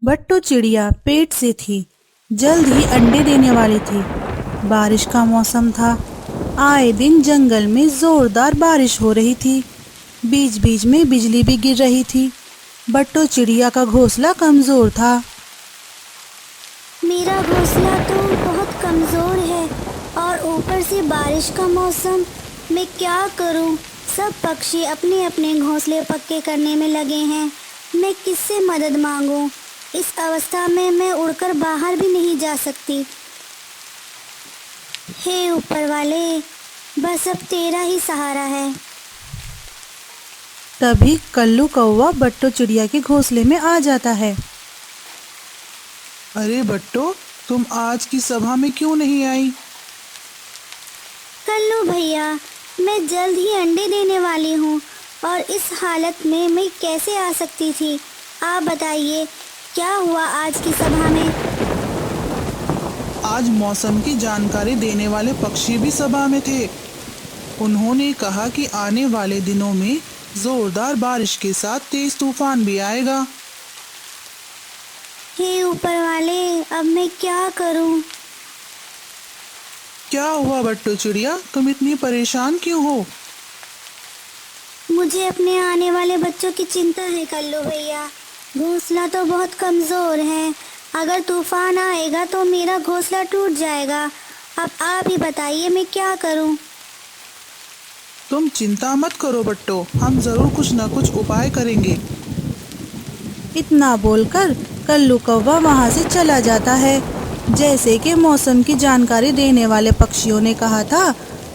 बट्टू चिड़िया पेट से थी, जल्द ही अंडे देने वाली थी। बारिश का मौसम था। आए दिन जंगल में जोरदार बारिश हो रही थी। बीच बीच में बिजली भी गिर रही थी। बट्टू चिड़िया का घोंसला कमजोर था। मेरा घोंसला तो बहुत कमज़ोर है और ऊपर से बारिश का मौसम। मैं क्या करूं? सब पक्षी अपने अपने घोंसले पक्के करने में लगे हैं। मैं किससे मदद मांगूं? इस अवस्था में मैं उड़कर बाहर भी नहीं जा सकती। हे ऊपर वाले, बस अब तेरा ही सहारा है। तभी कल्लू कौवा बट्टू चिड़िया के घोंसले में आ जाता है। अरे बट्टो, तुम आज की सभा में क्यों नहीं आई? कल्लू भैया, मैं जल्द ही अंडे देने वाली हूँ और इस हालत में मैं कैसे आ सकती थी? आप बताइए, क्या हुआ आज की सभा में? आज मौसम की जानकारी देने वाले पक्षी भी सभा में थे। उन्होंने कहा कि आने वाले दिनों में जोरदार बारिश के साथ तेज तूफान भी आएगा। हे ऊपर वाले, अब मैं क्या करूं? क्या हुआ बट्टू चिड़िया, तुम इतनी परेशान क्यों हो? मुझे अपने आने वाले बच्चों की चिंता है कल्लू भैया। घोंसला तो बहुत कमजोर है। अगर तूफान आएगा तो मेरा घोंसला टूट जाएगा। अब आप ही बताइए, मैं क्या करूं? तुम चिंता मत करो बट्टो, हम जरूर कुछ न कुछ उपाय करेंगे। इतना बोलकर कल्लू कौवा वहां से चला जाता है। जैसे कि मौसम की जानकारी देने वाले पक्षियों ने कहा था,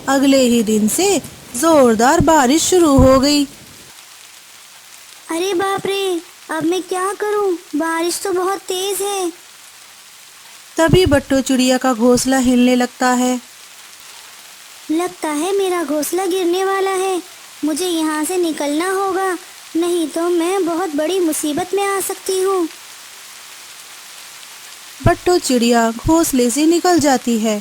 अगले ही दिन से जोरदार बारिश शुरू हो गई। अरे बाप रे, अब मैं क्या करूं? बारिश तो बहुत तेज है। तभी बट्टू चिड़िया का घोंसला हिलने लगता है। लगता है मेरा घोंसला गिरने वाला है। मुझे यहाँ से निकलना होगा, नहीं तो मैं बहुत बड़ी मुसीबत में आ सकती हूँ। बट्टू चिड़िया घोंसले से निकल जाती है।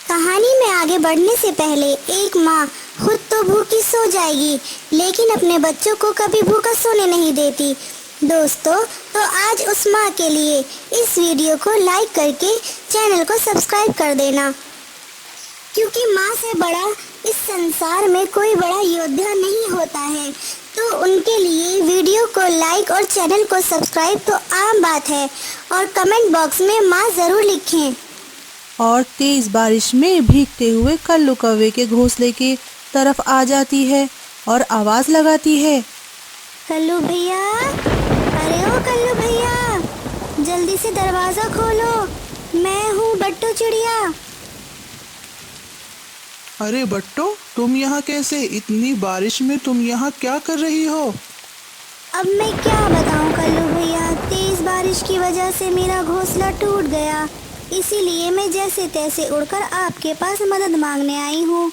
कहानी में आगे बढ़ने से पहले एक माँ खुद तो भूखी सो जाएगी, लेकिन अपने बच्चों को कभी भूखा सोने नहीं देती। दोस्तों, तो आज उस माँ के लिए इस वीडियो को लाइक करके चैनल को सब्सक्राइब कर देना, क्योंकि माँ से बड़ा इस संसार में कोई बड़ा योद्धा नहीं होता है। तो उनके लिए वीडियो को लाइक और चैनल को सब्सक्राइब तो आम बात है, और कमेंट बॉक्स में माँ ज़रूर लिखें। और तेज बारिश में भीगते हुए कल्लू कौवे के घोंसले की तरफ आ जाती है और आवाज लगाती है। कल्लू भैया, अरे ओ कल्लू भैया, जल्दी से दरवाजा खोलो। मैं हूँ बट्टू चिड़िया। अरे बट्टो, तुम यहाँ कैसे? इतनी बारिश में तुम यहाँ क्या कर रही हो? अब मैं क्या बताऊँ कल्लू भैया, तेज बारिश की वजह से मेरा घोंसला टूट गया। इसीलिए मैं जैसे तैसे उड़कर आपके पास मदद मांगने आई हूँ।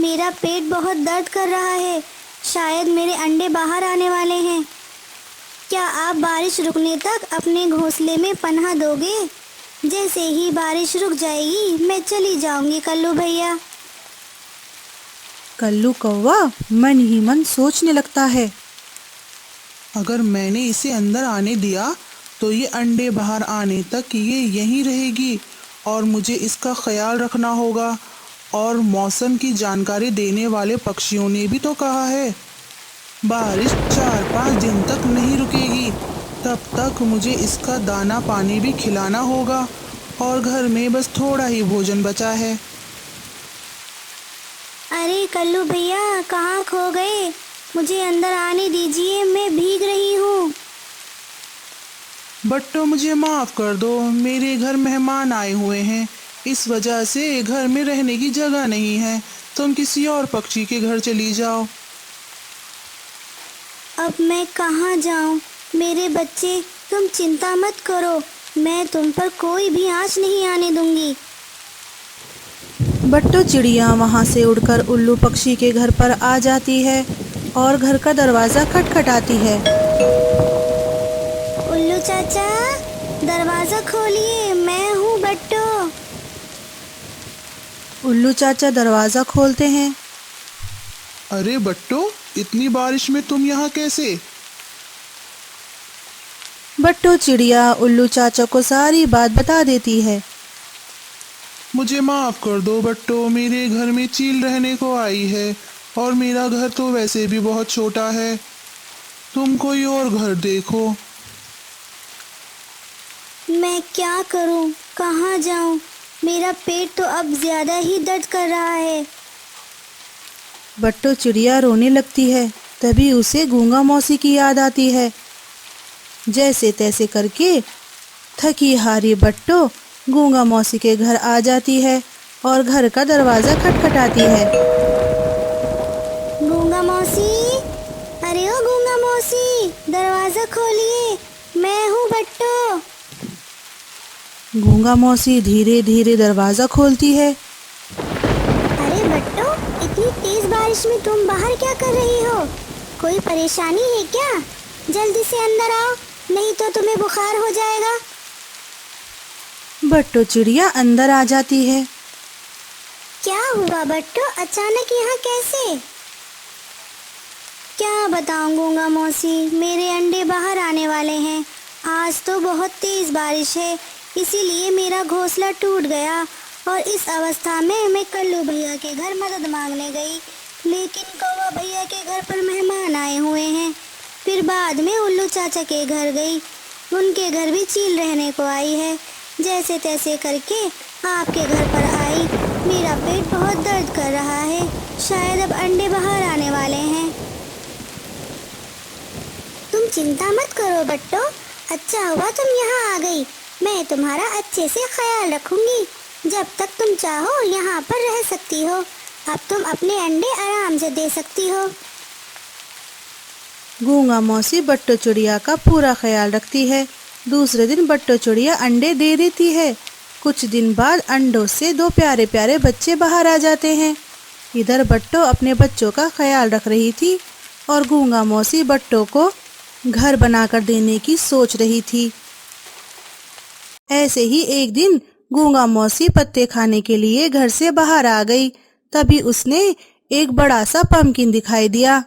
मेरा पेट बहुत दर्द कर रहा है, शायद मेरे अंडे बाहर आने वाले हैं। क्या आप बारिश रुकने तक अपने घोंसले में पनाह दोगे? जैसे ही बारिश रुक जाएगी मैं चली जाऊंगी कल्लू भैया। कल्लू कौवा मन ही मन सोचने लगता है। अगर मैंने इसे अंदर आने दिया तो ये अंडे बाहर आने तक ये यहीं रहेगी और मुझे इसका ख्याल रखना होगा। और मौसम की जानकारी देने वाले पक्षियों ने भी तो कहा है, बारिश 4-5 दिन तक नहीं रुकेगी। तब तक मुझे इसका दाना पानी भी खिलाना होगा और घर में बस थोड़ा ही भोजन बचा है। अरे कल्लू भैया, कहाँ खो गए? मुझे अंदर आने दीजिए, मैं भीग रही हूँ। बट्टो, मुझे माफ़ कर दो, मेरे घर मेहमान आए हुए हैं, इस वजह से घर में रहने की जगह नहीं है। तुम किसी और पक्षी के घर चली जाओ। अब मैं कहाँ जाऊँ? मेरे बच्चे, तुम चिंता मत करो, मैं तुम पर कोई भी आँच नहीं आने दूंगी। बट्टू चिड़िया वहां से उड़कर उल्लू पक्षी के घर पर आ जाती है और घर का दरवाजा खटखटाती है। उल्लू चाचा, दरवाजा खोलिए, मैं हूँ बट्टू। उल्लू चाचा दरवाजा खोलते हैं। अरे बट्टो, इतनी बारिश में तुम यहाँ कैसे? बट्टू चिड़िया उल्लू चाचा को सारी बात बता देती है। मुझे माफ कर दो बट्टो, मेरे घर में चील रहने को आई है और मेरा घर तो वैसे भी बहुत छोटा है। तुम कोई और घर देखो। मैं क्या करूं, कहाँ जाऊं? मेरा पेट तो अब ज्यादा ही दर्द कर रहा है। बट्टू चिड़िया रोने लगती है। तभी उसे गूंगा मौसी की याद आती है। जैसे तैसे करके थकी हारी बट्टू गूंगा मौसी के घर आ जाती है और घर का दरवाजा खटखटाती है। गूंगा मौसी, अरे ओ गूंगा मौसी, दरवाजा खोलिए, मैं हूँ बट्टू। गूंगा मौसी धीरे धीरे दरवाजा खोलती है। अरे बट्टू, इतनी तेज बारिश में तुम बाहर क्या कर रही हो? कोई परेशानी है क्या? जल्दी से अंदर आओ, नहीं तो तुम्हें बुखार हो जाएगा। बट्टू चिड़िया अंदर आ जाती है। क्या हुआ बट्टू, अचानक यहाँ कैसे? क्या बताऊं गूंगा मौसी, मेरे अंडे बाहर आने वाले हैं। आज तो बहुत तेज बारिश है, इसीलिए मेरा घोंसला टूट गया और इस अवस्था में मैं कल्लू भैया के घर मदद मांगने गई, लेकिन कौवा भैया के घर पर मेहमान आए हुए हैं। फिर बाद में उल्लू चाचा के घर गई, उनके घर भी चील रहने को आई है। जैसे तैसे करके आपके घर पर आई। मेरा पेट बहुत दर्द कर रहा है, शायद अब अंडे बाहर आने वाले हैं। तुम चिंता मत करो बट्टो, अच्छा हुआ तुम यहाँ आ गई। मैं तुम्हारा अच्छे से ख्याल रखूंगी। जब तक तुम चाहो यहाँ पर रह सकती हो। अब तुम अपने अंडे आराम से दे सकती हो। गूंगा मौसी बट्टू चिड़िया का पूरा ख्याल रखती है। दूसरे दिन बट्टू चिड़िया अंडे दे देती है। कुछ दिन बाद अंडों से 2 प्यारे प्यारे बच्चे बाहर आ जाते हैं। इधर बट्टू अपने बच्चों का ख्याल रख रही थी और गूंगा मौसी बट्टू को घर बनाकर देने की सोच रही थी। ऐसे ही एक दिन गूंगा मौसी पत्ते खाने के लिए घर से बाहर आ गई। तभी उसने एक बड़ा सा पंपकिन दिखाई दिया।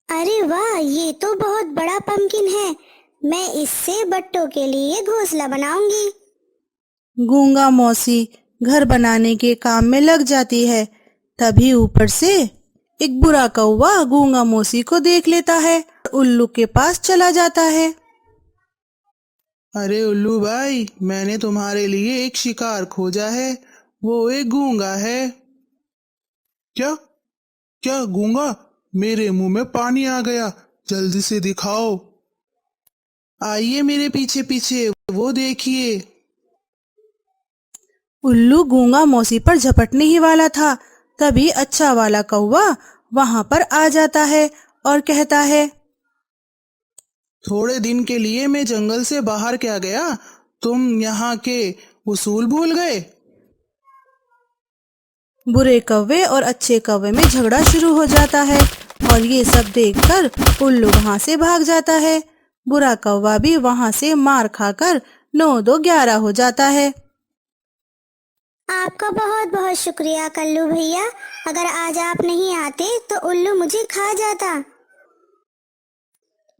अरे वाह, ये तो बहुत बड़ा पंपकिन है। मैं इससे बट्टों के लिए घोंसला बनाऊंगी। गूंगा मौसी घर बनाने के काम में लग जाती है। तभी ऊपर से एक बुरा कौवा गूंगा मौसी को देख लेता है, उल्लू के पास चला जाता है। अरे उल्लू भाई, मैंने तुम्हारे लिए एक शिकार खोजा है, वो एक गूंगा है। क्या? क्या गूंगा? मेरे मुंह में पानी आ गया, जल्दी से दिखाओ। आइए मेरे पीछे पीछे, वो देखिए। उल्लू गूंगा मौसी पर झपटने ही वाला था। तभी अच्छा वाला कौवा वहां पर आ जाता है और कहता है, थोड़े दिन के लिए मैं जंगल से बाहर क्या गया, तुम यहाँ के उसूल भूल गए? बुरे कौवे और अच्छे कौवे में झगड़ा शुरू हो जाता है और ये सब देखकर उल्लू वहां से भाग जाता है। बुरा कौवा भी वहां से मार खाकर 9-2-11 हो जाता है। आपका बहुत बहुत शुक्रिया कल्लू भैया। अगर आज आप नहीं आते तो उल्लू मुझे खा जाता।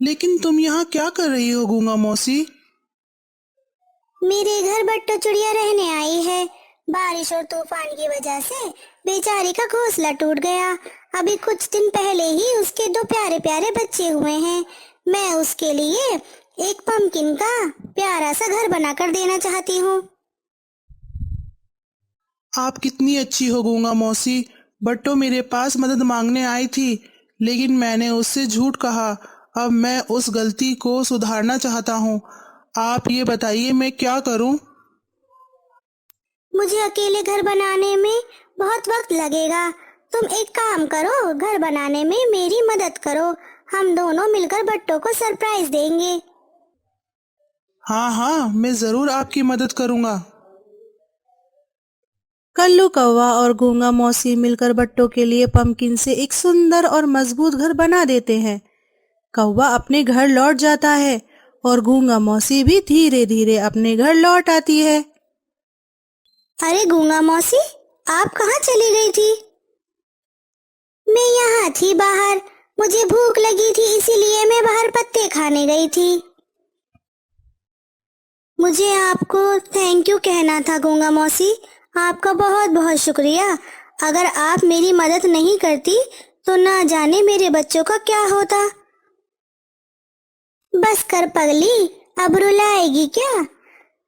लेकिन तुम यहाँ क्या कर रही हो गूंगा मौसी? मेरे घर बट्टू चिड़िया रहने आई है। बारिश और तूफान की वजह से बेचारी का घोंसला टूट गया। अभी कुछ दिन पहले ही उसके 2 प्यारे प्यारे बच्चे हुए हैं। मैं उसके लिए एक पंपकिन का प्यारा सा घर बनाकर देना चाहती हूँ। आप कितनी अच्छी हो गूंगा मौसी। बट्टो मेरे पास मदद मांगने आई थी, लेकिन मैंने उससे झूठ कहा। अब मैं उस गलती को सुधारना चाहता हूँ। आप ये बताइए मैं क्या करूँ? मुझे अकेले घर बनाने में बहुत वक्त लगेगा। तुम एक काम करो, घर बनाने में मेरी मदद करो। हम दोनों मिलकर बट्टो को सरप्राइज देंगे। हाँ हाँ, मैं जरूर आपकी मदद करूँगा। कल्लू कौवा और गूंगा मौसी मिलकर बट्टो के लिए पंपकिन से एक सुंदर और मजबूत घर बना देते हैं। कौवा अपने घर लौट जाता है और गूंगा मौसी भी धीरे धीरे अपने घर लौट आती है। अरे गूंगा मौसी, आप कहाँ चली गई थी? मैं यहाँ थी बाहर। मुझे भूख लगी थी, इसीलिए मैं बाहर पत्ते खाने गई थी। मुझे आपको थैंक यू कहना था गूंगा मौसी। आपका बहुत बहुत शुक्रिया। अगर आप मेरी मदद नहीं करती तो ना जाने मेरे बच्चों का क्या होता। बस कर पगली, अब रुलाएगी क्या?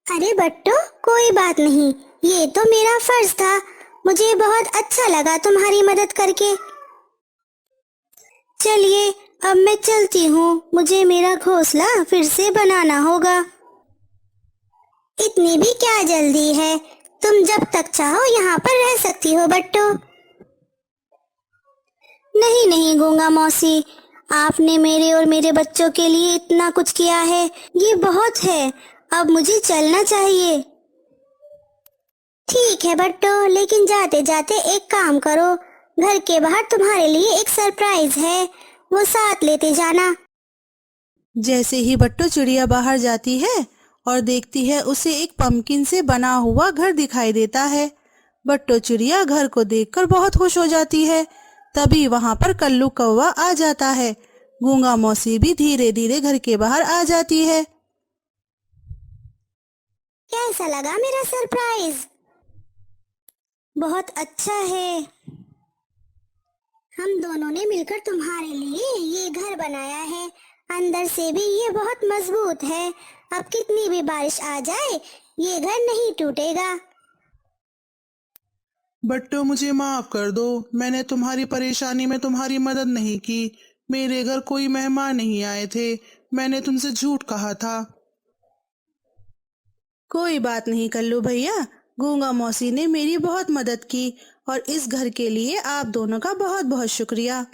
अरे बट्टो, कोई बात नहीं, ये तो मेरा फर्ज था। मुझे बहुत अच्छा लगा तुम्हारी मदद करके। चलिए अब मैं चलती हूँ, मुझे मेरा घोंसला फिर से बनाना होगा। इतनी भी क्या जल्दी है? तुम जब तक चाहो यहाँ पर रह सकती हो बट्टो। नहीं नहीं गूंगा मौसी, आपने मेरे और मेरे बच्चों के लिए इतना कुछ किया है, ये बहुत है। अब मुझे चलना चाहिए। ठीक है बट्टो, लेकिन जाते जाते एक काम करो, घर के बाहर तुम्हारे लिए एक सरप्राइज है, वो साथ लेते जाना। जैसे ही बट्टो चिड़िया बाहर जाती है और देखती है, उसे एक पंपकिन से बना हुआ घर दिखाई देता है। बट्टो चिड़िया घर को देखकर बहुत खुश हो जाती है। तभी वहां पर कल्लू कौवा आ जाता है। गूंगा मौसी भी धीरे धीरे घर के बाहर आ जाती है। कैसा लगा मेरा सरप्राइज? बहुत अच्छा है। हम दोनों ने मिलकर तुम्हारे लिए ये घर बनाया है। अंदर से भी ये बहुत मजबूत है। अब कितनी भी बारिश आ जाए ये घर नहीं टूटेगा। बट्टो, मुझे माफ कर दो, मैंने तुम्हारी परेशानी में तुम्हारी मदद नहीं की। मेरे घर कोई मेहमान नहीं आए थे, मैंने तुमसे झूठ कहा था। कोई बात नहीं कल्लू भैया, गूंगा मौसी ने मेरी बहुत मदद की और इस घर के लिए आप दोनों का बहुत बहुत शुक्रिया।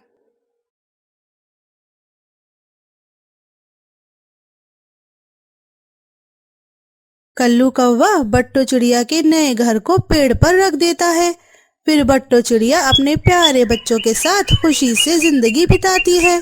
कल्लू कौवा बट्टो चिड़िया के नए घर को पेड़ पर रख देता है। फिर बट्टो चिड़िया अपने प्यारे बच्चों के साथ खुशी से जिंदगी बिताती है।